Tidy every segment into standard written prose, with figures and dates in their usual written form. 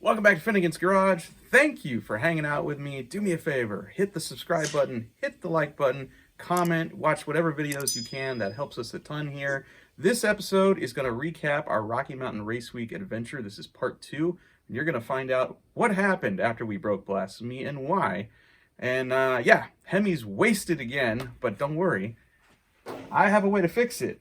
Welcome back to Finnegan's Garage. Thank you for hanging out with me. Do me a favor, hit the subscribe button, hit the like button, comment, watch whatever videos you can. That helps us a ton here. This episode is going to recap our Rocky Mountain Raceweek adventure. This is part 2, and you're going to find out what happened after we broke Blasphemy and why. And yeah, Hemi's wasted again, but don't worry, I have a way to fix it.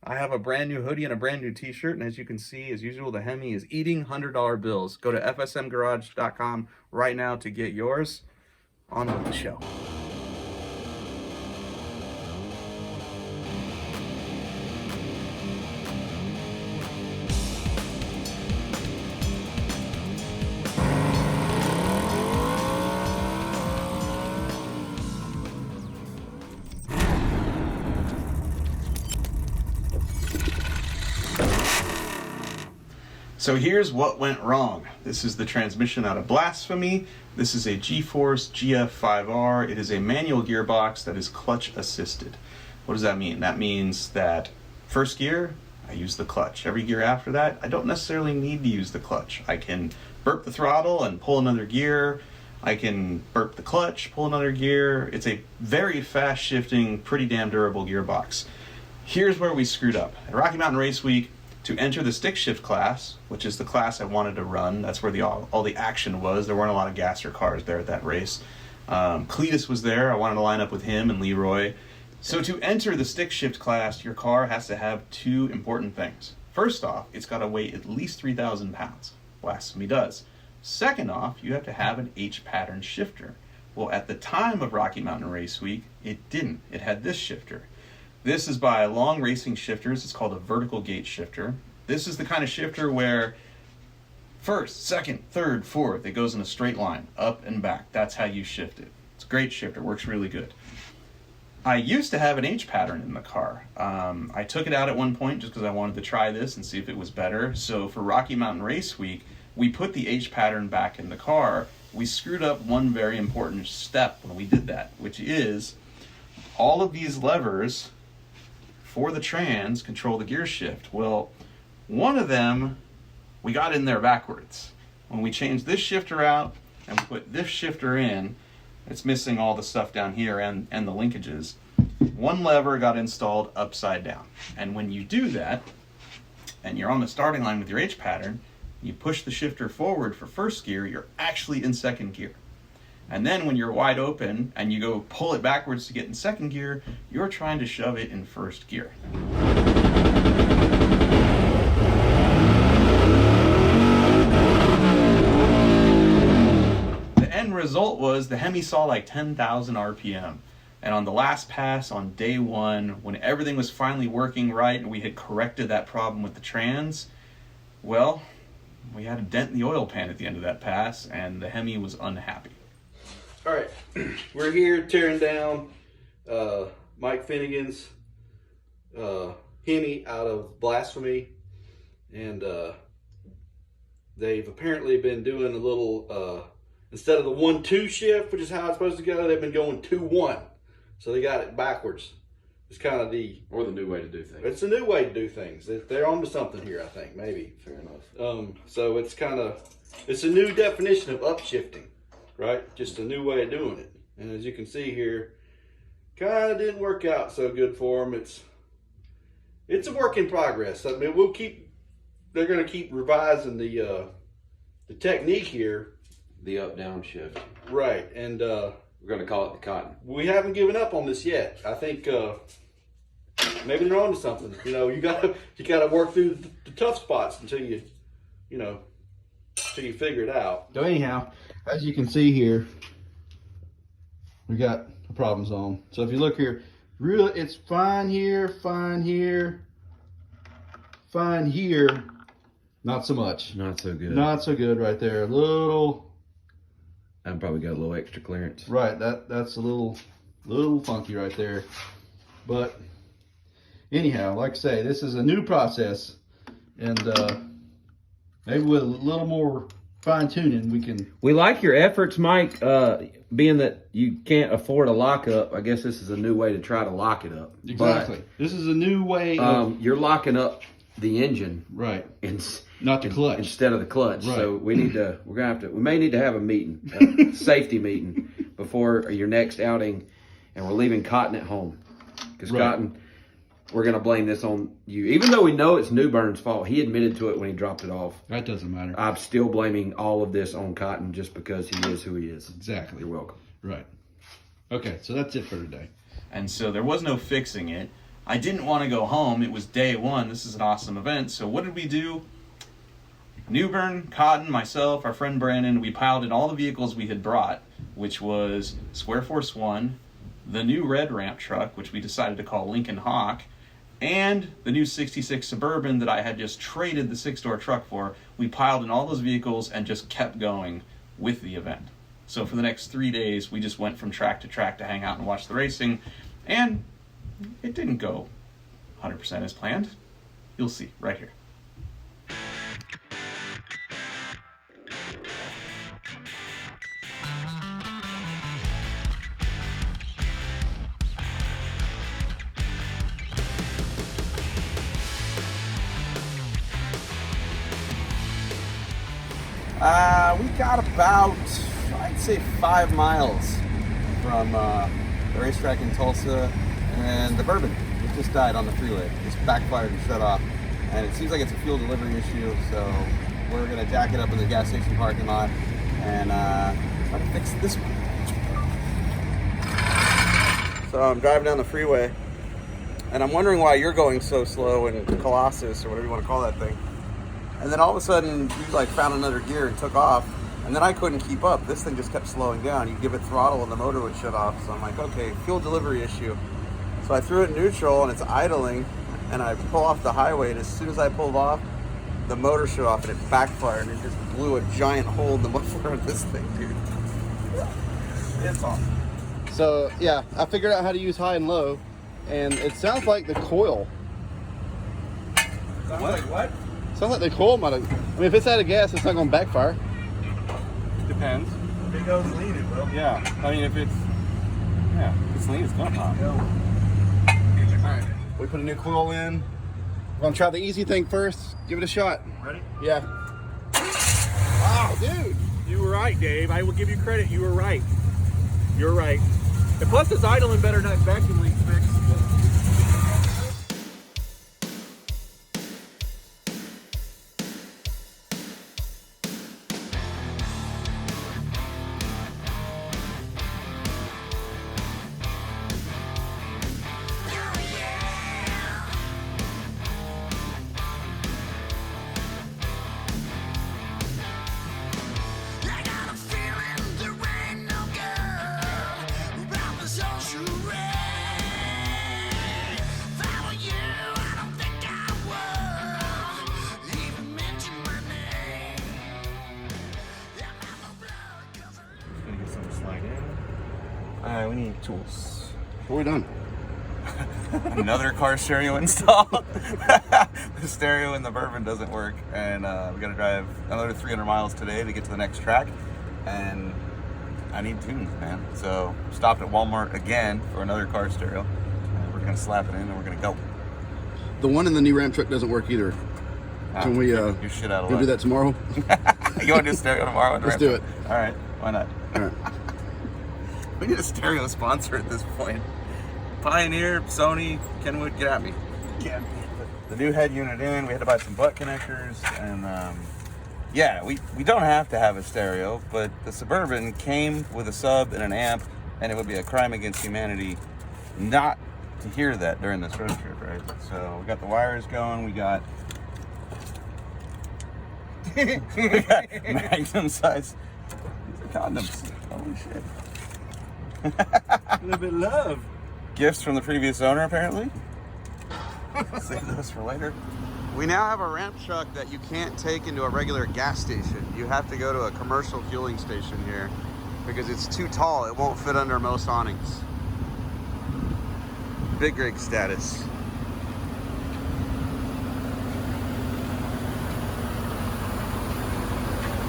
I have a brand new hoodie and a brand new t-shirt, and as you can see, as usual, the Hemi is eating $100 bills. Go to fsmgarage.com right now to get yours. On with the show. So here's what went wrong. This is the transmission out of Blasphemy. This is a G-Force GF5R. It is a manual gearbox that is clutch assisted. What does that mean? That means that first gear, I use the clutch. Every gear after that, I don't necessarily need to use the clutch. I can burp the throttle and pull another gear. I can burp the clutch, pull another gear. It's a very fast shifting, pretty damn durable gearbox. Here's where we screwed up. At Rocky Mountain Raceweek, to enter the stick shift class, which is the class I wanted to run, that's where all the action was. There weren't a lot of gasser cars there at that race. Cletus was there. I wanted to line up with him and Leroy. So to enter the stick shift class, your car has to have two important things. First off, it's got to weigh at least 3,000 pounds. Blasphemy does. Second off, you have to have an H-pattern shifter. Well, at the time of Rocky Mountain Raceweek, it didn't. It had this shifter. This is by Long Racing Shifters. It's called a vertical gate shifter. This is the kind of shifter where first, second, third, fourth, it goes in a straight line, up and back. That's how you shift it. It's a great shifter, works really good. I used to have an H pattern in the car. I took it out at one point just because I wanted to try this and see if it was better. So for Rocky Mountain Raceweek, we put the H pattern back in the car. We screwed up one very important step when we did that, which is all of these levers for the trans control the gear shift. Well, one of them we got in there backwards. When we changed this shifter out and put this shifter in, it's missing all the stuff down here and the linkages. One lever got installed upside down. And when you do that, and you're on the starting line with your H pattern, you push the shifter forward for first gear, you're actually in second gear. And then when you're wide open and you go pull it backwards to get in second gear, you're trying to shove it in first gear. The end result was the Hemi saw like 10,000 RPM. And on the last pass on day one, when everything was finally working right and we had corrected that problem with the trans, well, we had a dent in the oil pan at the end of that pass and the Hemi was unhappy. All right, we're here tearing down Mike Finnegan's Hemi out of Blasphemy, and they've apparently been doing a little, instead of the 1-2 shift, which is how it's supposed to go, they've been going 2-1, so they got it backwards. It's kind of the new way to do things. It's a new way to do things. They're onto something here, I think, maybe. Fair enough. So it's a new definition of upshifting. Right? Just a new way of doing it. And as you can see here, kind of didn't work out so good for them. It's a work in progress. I mean, they're going to keep revising the technique here. The up-down shift. Right. And we're going to call it the cotton. We haven't given up on this yet. I think maybe they're onto something. You know, you gotta work through the tough spots until you figure it out. So anyhow, as you can see here, we got the problem zone. So if you look here, really, it's fine here, fine here, fine here. Not so much. Not so good. Not so good right there. A little. I've probably got a little extra clearance. Right. That's a little funky right there. But anyhow, like I say, this is a new process, and maybe with a little more fine tuning, we like your efforts, Mike. Being that you can't afford a lockup, I guess this is a new way to try to lock it up. Exactly. This is a new way you're locking up the engine, Right. and Not the clutch. instead of the clutch. Right. So we may need to have a meeting, a safety meeting, before your next outing, and we're leaving Cotton at home because Right. Cotton. We're going to blame this on you. Even though we know it's Newburn's fault, he admitted to it when he dropped it off. That doesn't matter. I'm still blaming all of this on Cotton just because he is who he is. Exactly. You're welcome. Right. Okay, so that's it for today. And so there was no fixing it. I didn't want to go home. It was day one. This is an awesome event. So what did we do? Newbern, Cotton, myself, our friend Brandon, we piled in all the vehicles we had brought, which was Square Force 1, the new red ramp truck, which we decided to call Lincoln Hawk, and the new 66 Suburban that I had just traded the 6-door truck for. We piled in all those vehicles and just kept going with the event. So for the next 3 days, we just went from track to track to hang out and watch the racing, and it didn't go 100% as planned. You'll see right here. We got about, I'd say, 5 miles from the racetrack in Tulsa, and the Bourbon just died on the freeway. Just backfired and shut off, and it seems like it's a fuel delivery issue, so we're going to jack it up in the gas station parking lot and try to fix this one. So I'm driving down the freeway, and I'm wondering why you're going so slow in Colossus, or whatever you want to call that thing. And then all of a sudden, you like found another gear and took off, and then I couldn't keep up. This thing just kept slowing down. You give it throttle and the motor would shut off. So I'm like, okay, fuel delivery issue. So I threw it in neutral and it's idling, and I pull off the highway, and as soon as I pulled off, the motor shut off and it backfired, and it just blew a giant hole in the muffler of this thing, dude. It's awesome. So yeah, I figured out how to use high and low, and it sounds like the coil. Sounds like what? Sounds like the coil might have. I mean, if it's out of gas, it's not going to backfire. Depends. If it goes lean, it will. Yeah. I mean, if it's lean, it's gonna pop. Alright, we put a new coil in. We're going to try the easy thing first. Give it a shot. Ready? Yeah. Wow, dude. You were right, Dave. I will give you credit. You were right. You're right. And plus, it's idling better than that vacuum leak fix. We need tools. What are we done? Another car stereo install. The stereo in the Bourbon doesn't work, and we got to drive another 300 miles today to get to the next track, and I need tunes, man. So stopped at Walmart again for another car stereo, and we're gonna slap it in and we're gonna go. The one in the new Ram truck doesn't work either. Can we your shit out of do luck. that tomorrow? You want to do stereo tomorrow? Let's do it. All right, why not? All right. We need a stereo sponsor at this point. Pioneer, Sony, Kenwood, get at me. Yeah. The new head unit in, we had to buy some butt connectors, and yeah, we don't have to have a stereo, but the Suburban came with a sub and an amp, and it would be a crime against humanity not to hear that during this road trip, right? So we got the wires going, we got Magnum size. These are condoms. Holy shit. A little bit of love. Gifts from the previous owner, apparently. Save those for later. We now have a ramp truck that you can't take into a regular gas station. You have to go to a commercial fueling station here because it's too tall. It won't fit under most awnings. Big rig status.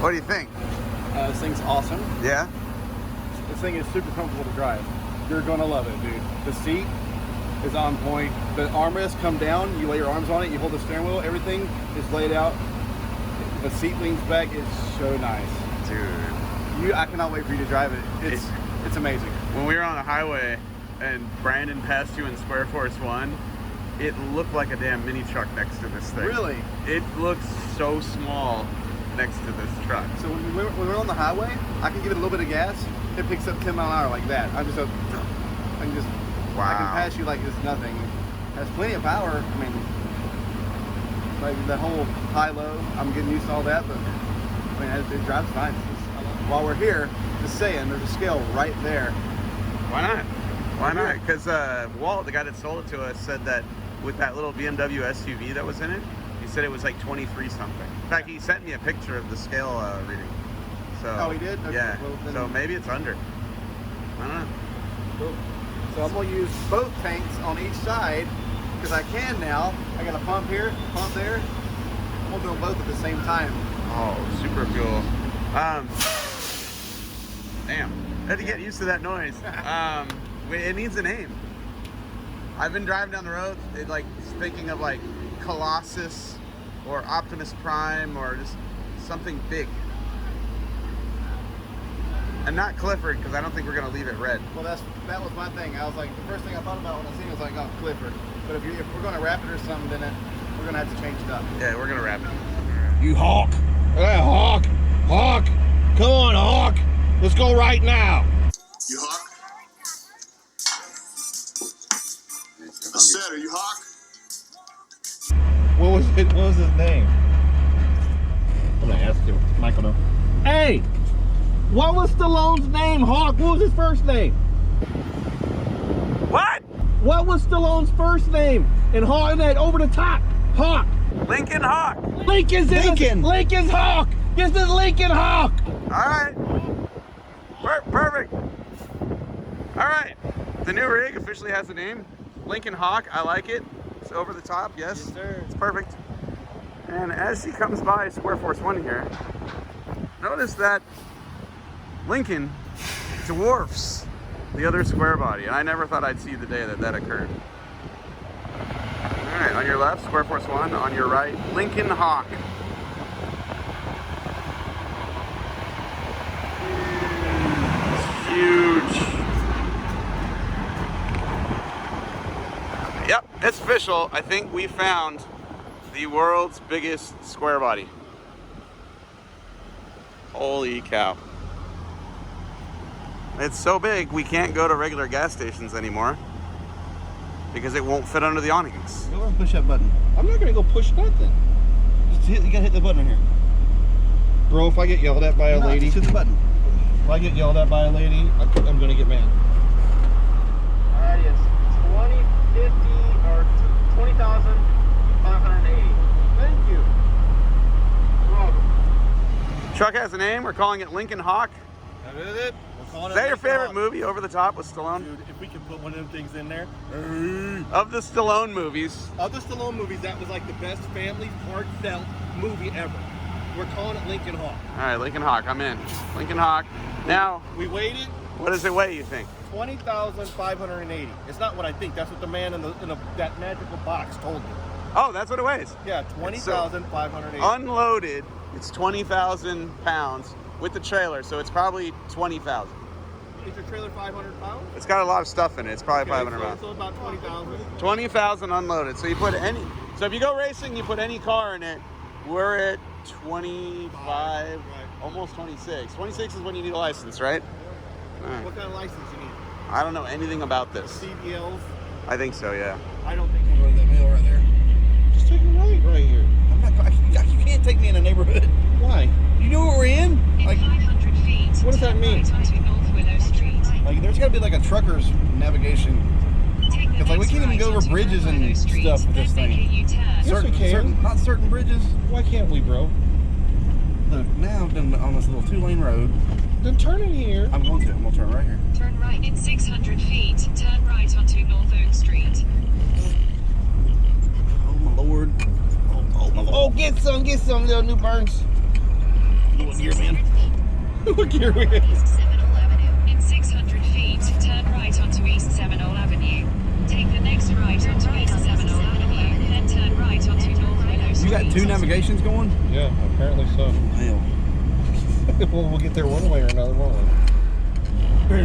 What do you think? This thing's awesome. Yeah? This thing is super comfortable to drive. You're gonna love it, dude. The seat is on point. The armrests come down, you lay your arms on it, you hold the steering wheel, everything is laid out. The seat leans back, it's so nice. Dude. I cannot wait for you to drive it. It's amazing. When we were on the highway and Brandon passed you in Square Force 1, it looked like a damn mini truck next to this thing. Really? It looks so small next to this truck. So when we're on the highway, I can give it a little bit of gas, it picks up 10 mile an hour like that. I can just Wow. I can pass you like it's nothing. It has plenty of power. I mean, like the whole high-low, I'm getting used to all that, but I mean, it drives fine. While we're here, just saying, there's a scale right there. Why not? Why not? Because Walt, the guy that sold it to us, said that with that little BMW SUV that was in it, he said it was like 23 something. In fact, he sent me a picture of the scale reading. So, Oh, he did? Okay, yeah. well, then- So maybe it's under. I don't know. Cool. So I'm gonna use both tanks on each side because I can now. I got a pump here, pump there. I'm gonna do them both at the same time. Oh, super cool. Damn. I had to get used to that noise. It needs a name. I've been driving down the road, like thinking of like Colossus or Optimus Prime or just something big. And not Clifford, because I don't think we're gonna leave it red. Well, that was my thing. I was like, the first thing I thought about when I seen it was like, oh, Clifford. But if we're gonna wrap it or something, then we're gonna have to change it up. Yeah, we're gonna wrap it. You Hawk. Hey, Hawk. Hawk. Come on, Hawk. Let's go right now. You Hawk? I said, are you Hawk? What was his name? I'm gonna ask him. Michael, no. Hey, what was Stallone's name, Hawk? What was his first name? What? What was Stallone's first name? And Hawk, and that over the top, Hawk. Lincoln Hawk. Lincoln's Hawk. This is Lincoln Hawk. All right. Perfect. All right. The new rig officially has a name. Lincoln Hawk. I like it. It's over the top. Yes. Yes, sir. It's perfect. And as she comes by Square Force 1 here, notice that Lincoln dwarfs the other square body. And I never thought I'd see the day that that occurred. All right. On your left, Square Force 1. On your right, Lincoln Hawk. Huge. Yep, it's official. I think we found the world's biggest square body. Holy cow. It's so big we can't go to regular gas stations anymore because it won't fit under the awnings. Go and push that button. I'm not gonna go push nothing. You gotta hit the button here. Bro, if I get yelled at by a lady, Just hit the button. if I get yelled at by a lady, I'm gonna get mad. Alright, it's 2050 or 20,580. Thank you. You're welcome. Truck has a name. We're calling it Lincoln Hawk. That is it. Is that your favorite movie, Over the Top with Stallone? Dude, if we could put one of them things in there. Of the Stallone movies. Of the Stallone movies, that was like the best family heartfelt movie ever. We're calling it Lincoln Hawk. All right, Lincoln Hawk. I'm in. Lincoln Hawk. Now, We weighed it, what does it weigh, you think? 20,580. It's not what I think. That's what the man in that magical box told me. Oh, that's what it weighs. Yeah, 20,580. Unloaded, it's 20,000 pounds with the trailer, so it's probably 20,000. Is your trailer 500 pounds? It's got a lot of stuff in it. It's probably 500 pounds. So about 20,000. 20,000 unloaded. So you put any. So if you go racing, you put any car in it. We're at 25, Right. almost 26. 26 is when you need a license, right? All right. What kind of license you need? I don't know anything about this. CDLs? I think so, yeah. I don't think Go to that middle right there. Just take a right here. I'm not. You can't take me in a neighborhood. Why? You know where we're in? Like, 500 feet. What does that mean? Right onto North Willow Street. like there's gotta be like a trucker's navigation. Take the It's like we next can't even right go over onto bridges North and Willow Street, stuff with this then make thing. a U-turn. Yes, we can. Not certain bridges. Why can't we, bro? Look, now I'm done on this little 2-lane road. Then turn in here. I'm going to turn right here. Turn right in 600 feet. Turn right onto North Oak Street. Oh my lord. Oh my lord. Oh, get some little new burns. What gear, man? What gear we in? East 7th Avenue. In 600 feet, turn right onto East 7th Avenue. Take the next you got 2 navigations going? Yeah, apparently so. Hell. Well, we'll get there one way or another, won't we? Do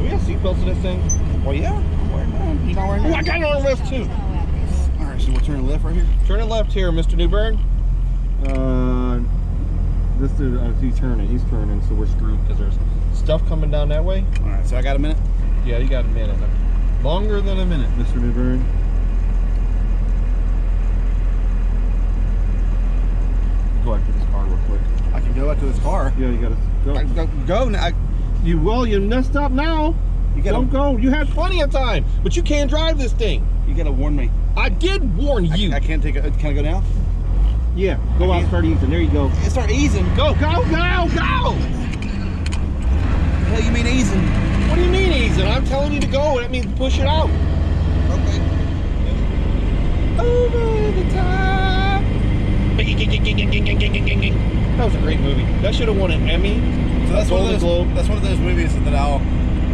we have seatbelts in this thing? Well, yeah. I'm wearing mine. You not wearing Oh, yours? I got it on left too. All right, so we're turning left right here. Turning left here, Mr. Newburn. This is he's turning, so we're screwed because there's stuff coming down that way. All right, so I got a minute. Yeah, you got a minute. Longer than a minute, Mr. Newburn. Go after this car real quick. I can go out to this car. Yeah, you gotta go. Go now. You messed up now. You gotta Don't go. You had plenty of time, but you can't drive this thing. You gotta warn me. I did warn you. I can't take it. Can I go now? Yeah, go out, start easing. There you go. Start easing. Go. The hell you mean easing? What do you mean easing? I'm telling you to go. That means push it out. Okay. Over the top. That was a great movie. That should have won an Emmy. So that's Golden Globe. That's one of those movies that I'll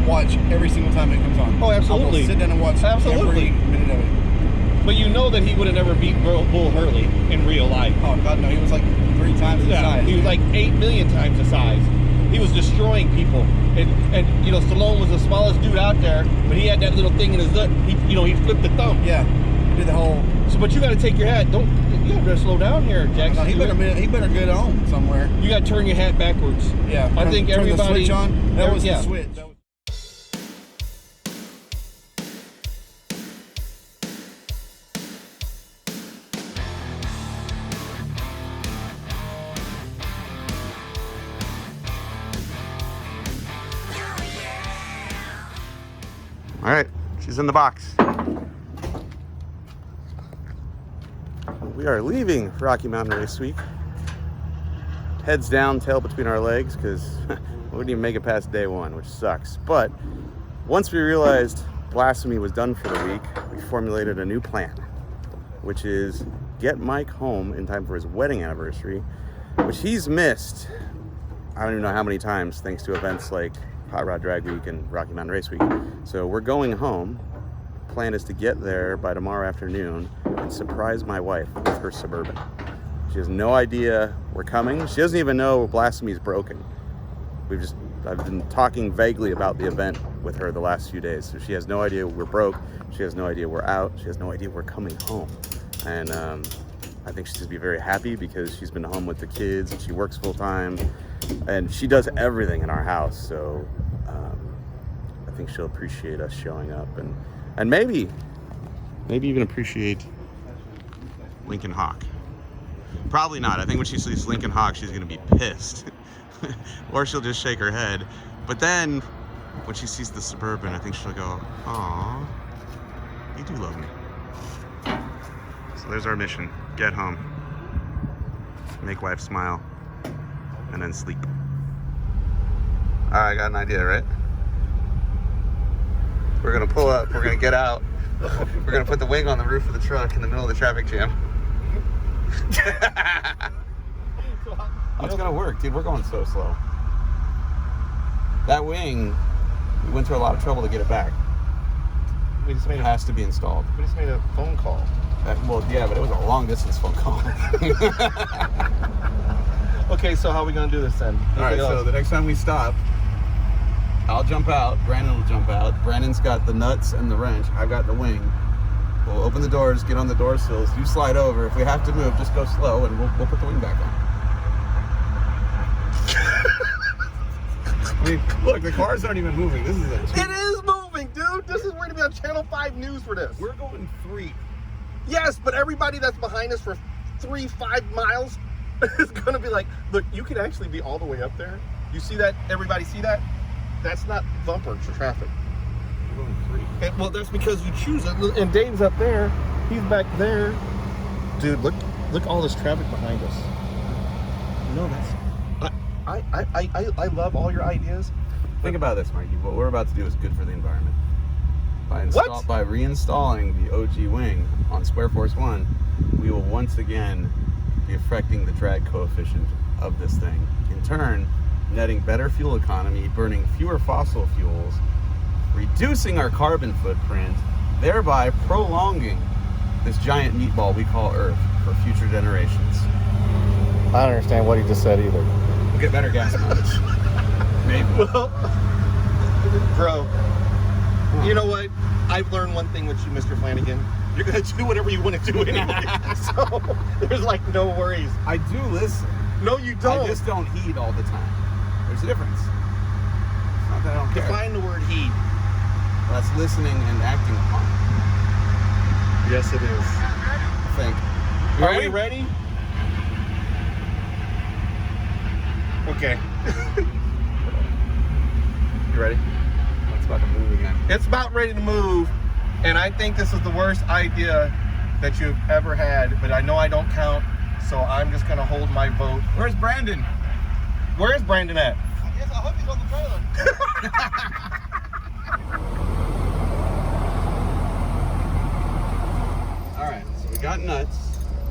watch every single time it comes on. Oh, absolutely. I'll sit down and watch Absolutely. every minute of it. But you know that he would have never beat Bull Hurley in real life. Oh God, no! He was like 3 times the size. He was like 8 million times the size. He was destroying people, and you know Stallone was the smallest dude out there, but he had that little thing in his lip. He flipped the thumb. Yeah, he did the whole. So, but you got to take your hat. You better slow down here, Jackson. No, he better get on somewhere. You got to turn your hat backwards. Yeah, I think turn everybody. the switch on. That was yeah. the switch. All right, she's in the box. We are leaving Rocky Mountain Raceweek. Heads down, tail between our legs, because we didn't even make it past day 1, which sucks. But once we realized Blasphemy was done for the week, we formulated a new plan, which is get Mike home in time for his wedding anniversary, which he's missed, I don't even know how many times, thanks to events like Hot Rod Drag Week and Rocky Mountain Raceweek. So we're going home. Plan is to get there by tomorrow afternoon and surprise my wife with her Suburban. She has no idea we're coming. She doesn't even know Blasphemy is broken. I've been talking vaguely about the event with her the last few days, so she has no idea we're broke. She has no idea we're out. She has no idea we're coming home. And I think she's going to be very happy because she's been home with the kids and she works full time and she does everything in our house. So I think she'll appreciate us showing up and maybe even appreciate Lincoln Hawk. Probably not. I think when she sees Lincoln Hawk, she's going to be pissed. Or she'll just shake her head. But then when she sees the Suburban, I think she'll go, "Aw, you do love me." So there's our mission. Get home. Make wife smile. And then sleep. I got an idea, right? We're going to pull up. We're going to get out. We're going to put the wing on the roof of the truck in the middle of the traffic jam. It's gonna work, dude. We're going so slow. That wing, we went through a lot of trouble to get it back. We just made It has to be installed. We just made a phone call. Well, yeah, but it was a long distance phone call. Okay, so how are we gonna do this then? All right, so the next time we stop, I'll jump out. Brandon will jump out. Brandon's got the nuts and the wrench. I've got the wing. We'll open the doors, get on the door sills. You slide over. If we have to move, just go slow, and we'll put the wing back on. I mean, look, the cars aren't even moving. This is It is moving, dude. This is we're gonna be on Channel 5 News for this. We're going 3. Yes, but everybody that's behind us for 3-5 miles is gonna be like, look, you can actually be all the way up there. You see that? Everybody see that? That's not bumper traffic. We're going 3. And, well, that's because you choose it. And Dave's up there. He's back there. Dude, look all this traffic behind us. No, that's. I love all your ideas. Think about this, Marky. What we're about to do is good for the environment. By reinstalling the OG wing on Square Force 1, we will once again be affecting the drag coefficient of this thing. In turn, netting better fuel economy, burning fewer fossil fuels, reducing our carbon footprint, thereby prolonging this giant meatball we call Earth for future generations. I don't understand what he just said either. We'll get better gas mileage. Maybe. Well, bro, you know what? I've learned one thing with you, Mr. Flanagan. You're gonna do whatever you want to do anyway. So there's like no worries. I do listen. No, you don't. I just don't heed all the time. There's a difference. It's not that I don't care. Define the word heed. That's listening and acting upon. Yes, it is. I think. Are we ready? Okay. You ready? It's about to move again. It's about ready to move, and I think this is the worst idea that you've ever had, but I know I don't count, so I'm just gonna hold my vote. Where's Brandon? Where is Brandon at? I guess I hope he's on the trailer. Alright, so we got nuts.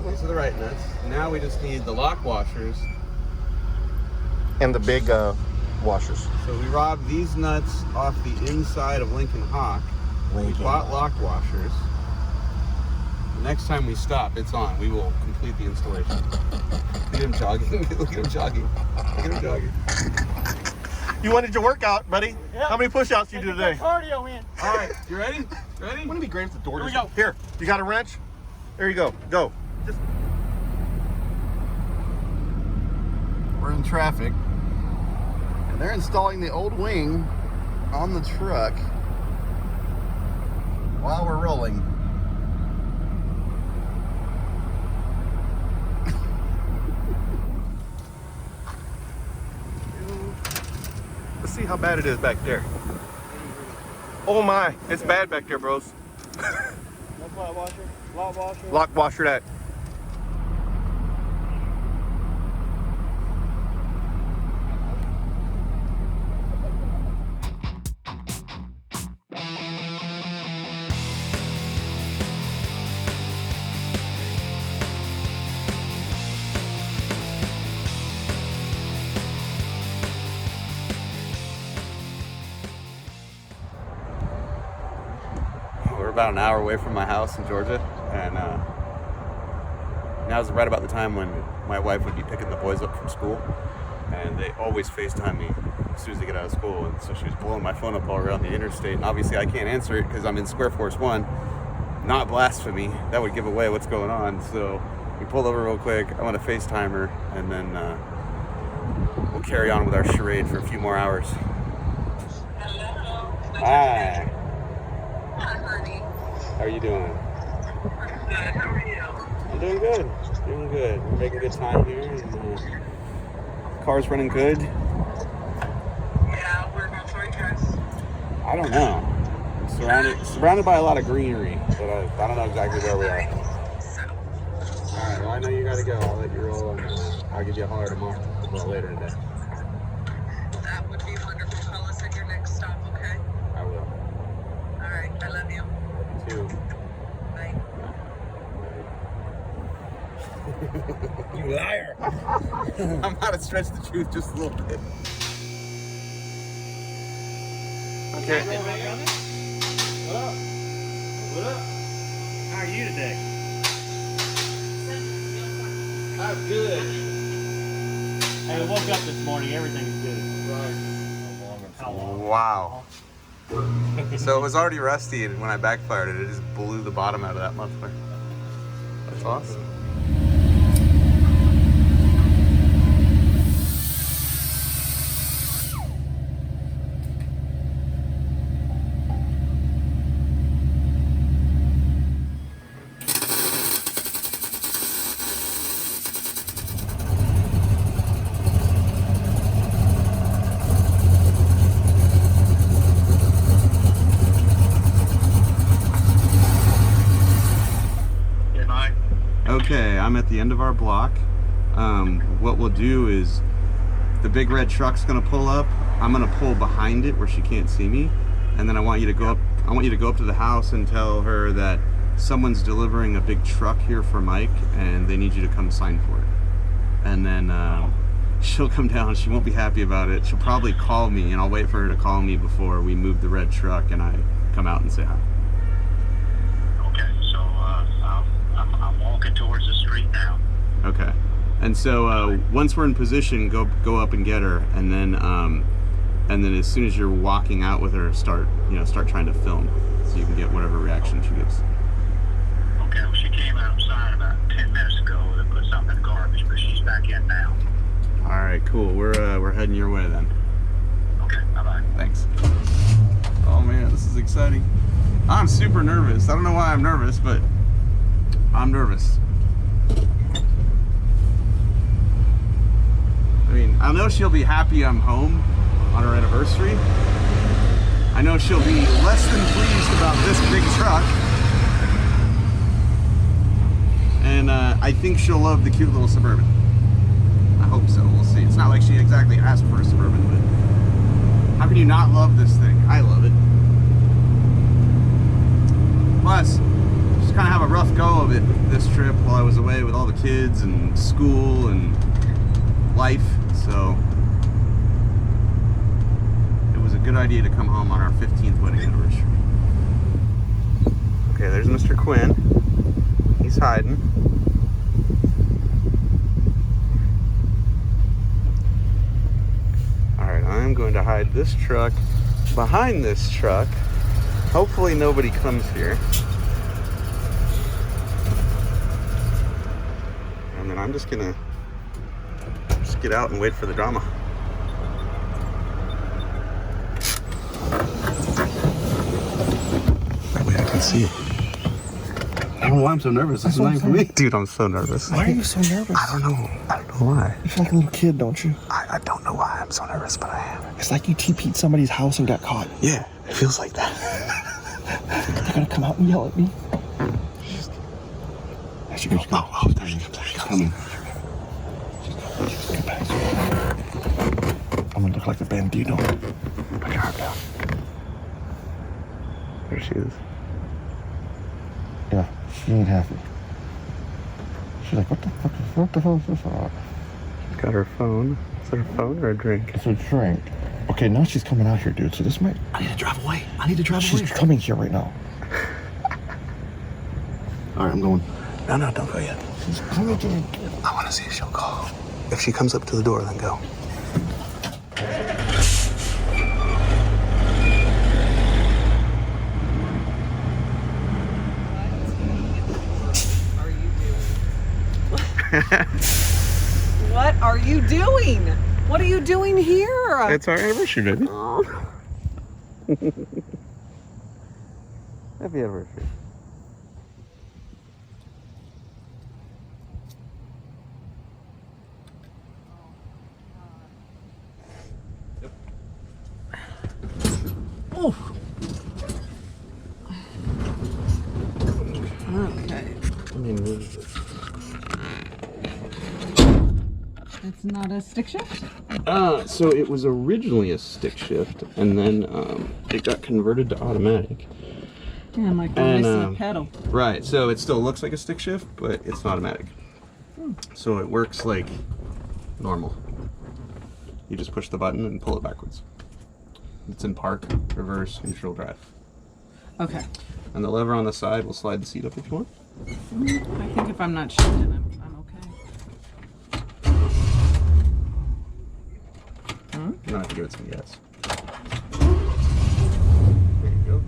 These are the right nuts. Now we just need the lock washers. And the big washers. So we robbed these nuts off the inside of Lincoln Hawk. We bought lock washers. The next time we stop, it's on. We will complete the installation. Look at him jogging. Look at him jogging. Look at him jogging. You wanted your workout, buddy? Yep. How many push-ups you do today? Cardio in. All right, you ready? Ready? Wouldn't it be great if the door Here we just... go. Here, you got a wrench? There you go. Go. Just... We're in traffic. And they're installing the old wing on the truck while we're rolling. Let's see how bad it is back there. Oh my, it's bad back there, bros. No flat washer, lock washer. Lock washer that. We're about an hour away from my house in Georgia, and now's right about the time when my wife would be picking the boys up from school, and they always FaceTime me as soon as they get out of school, and so she was blowing my phone up all around the interstate, and obviously I can't answer it because I'm in Square Force 1, not blasphemy, that would give away what's going on, so we pulled over real quick, I want to FaceTime her, and then we'll carry on with our charade for a few more hours. Hi. How are you doing? Good. How are you? I'm doing good. Doing good. We're making good time here. And, car's running good. Yeah, whereabouts are you guys? I don't know. Surrounded by a lot of greenery, but I don't know exactly where we are. All right. Well, I know you got to go. I'll let you roll, and I'll give you a holler tomorrow. Well, later today. That would be wonderful. Call us at your next stop, okay? I will. All right. I love you. Too. Bye. You liar. I'm about to stretch the truth just a little bit. Okay. What up? What up? How are you today? I'm good. Hey, I woke up this morning. Everything's good. How long? Wow. So it was already rusty, and when I backfired it, it just blew the bottom out of that muffler. That's awesome. Okay, I'm at the end of our block. What we'll do is the big red truck's gonna pull up. I'm gonna pull behind it where she can't see me, and then I want you to go up. I want you to go up to the house and tell her that someone's delivering a big truck here for Mike, and they need you to come sign for it. And then she'll come down. She won't be happy about it. She'll probably call me, and I'll wait for her to call me before we move the red truck and I come out and say hi. Okay, so I'm walking towards the street now. Okay. And so once we're in position, go up and get her, and then as soon as you're walking out with her, start trying to film, so you can get whatever reaction she gives. Okay, well, she came outside about 10 minutes ago to put something in the garbage, but she's back in now. All right, cool. We're heading your way then. Okay, bye-bye. Thanks. Oh man, this is exciting. I'm super nervous. I don't know why I'm nervous, but I'm nervous. I mean, I know she'll be happy I'm home on our anniversary. I know she'll be less than pleased about this big truck. And I think she'll love the cute little Suburban. I hope so. We'll see. It's not like she exactly asked for a Suburban, but how can you not love this thing? I love it. Plus, just kind of have a rough go of it this trip while I was away with all the kids and school and life, so it was a good idea to come home on our 15th wedding anniversary. Okay, there's Mr. Quinn. He's hiding. Alright, I'm going to hide this truck behind this truck. Hopefully nobody comes here. And then I'm just gonna get out and wait for the drama. That way I can see it. I don't know why I'm so nervous. This is not for me. Dude, I'm so nervous. Why are you so nervous? I don't know. I don't know why. You feel like a little kid, don't you? I don't know why I'm so nervous, but I am. It's like you TP'd somebody's house and got caught. Yeah, it feels like that. They're gonna come out and yell at me. There she goes. Oh, there she comes. She's coming. Come back. I'm gonna look like the bandito. Put your arm down. There she is. Yeah, she ain't happy. She's like, what the hell is this? She's got her phone. Is that her phone or a drink? It's a drink. Okay, now she's coming out here, dude. So this might. I need to drive away. She's coming here right now. All right, I'm going. No, don't go yet. She's coming to me. I want to see if she'll call. If she comes up to the door, then go. What are you doing? What are you doing here? It's our anniversary, baby. Oh. Happy anniversary. Oh. Okay. I mean, what is this? It's not a stick shift? So it was originally a stick shift, and then it got converted to automatic. Yeah, I'm like, we're missing a pedal. Right, so it still looks like a stick shift, but it's an automatic. So it works like normal. You just push the button and pull it backwards. It's in park, reverse, neutral, drive. Okay. And the lever on the side will slide the seat up if you want. I think if I'm not shifting, I'm okay. You don't have to give it some gas. There you go.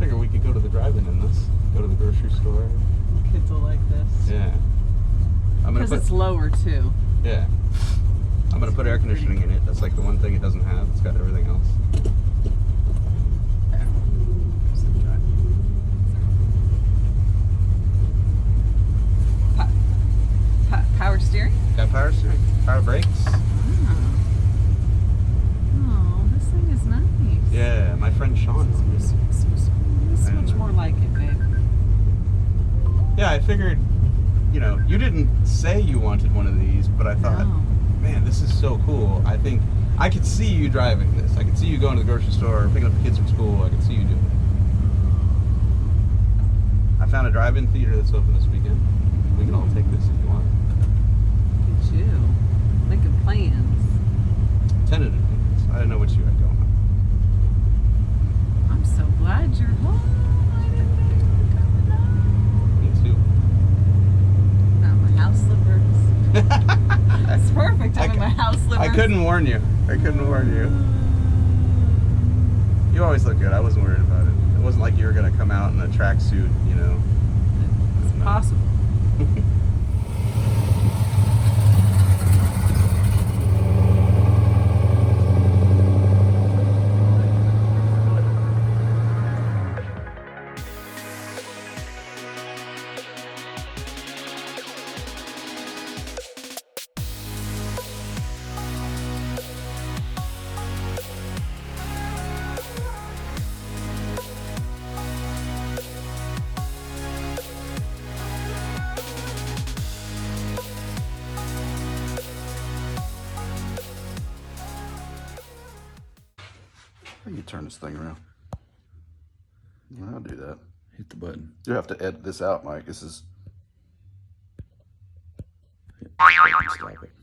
Figure we could go to the drive-in in this. Go to the grocery store. Kids will like this. Yeah. Because it's lower too. Yeah. I'm gonna put air conditioning in it. That's like the one thing it doesn't have. It's got everything else. Power steering? Got power steering, power brakes. Oh, this thing is nice. Yeah, my friend Sean. Much more like it, babe. Yeah, I figured, you didn't say you wanted one of these, but I thought, man, this is so cool. I think I could see you driving this. I could see you going to the grocery store, picking up the kids from school. I could see you doing it. I found a drive-in theater that's open this weekend. We can all take this if you want. Look at you. Making plans. Tentatively. So I didn't know what you had going on. I'm so glad you're home. I didn't know you were coming home. Me too. My house slippers. It's perfect. I'm in my house slippers. I couldn't warn you. I couldn't warn you. You always look good. I wasn't worried about it. It wasn't like you were going to come out in a tracksuit, you know. It's possible. How do you turn this thing around? Yeah, I'll do that. Hit the button. You have to edit this out, Mike. This is. Stop it.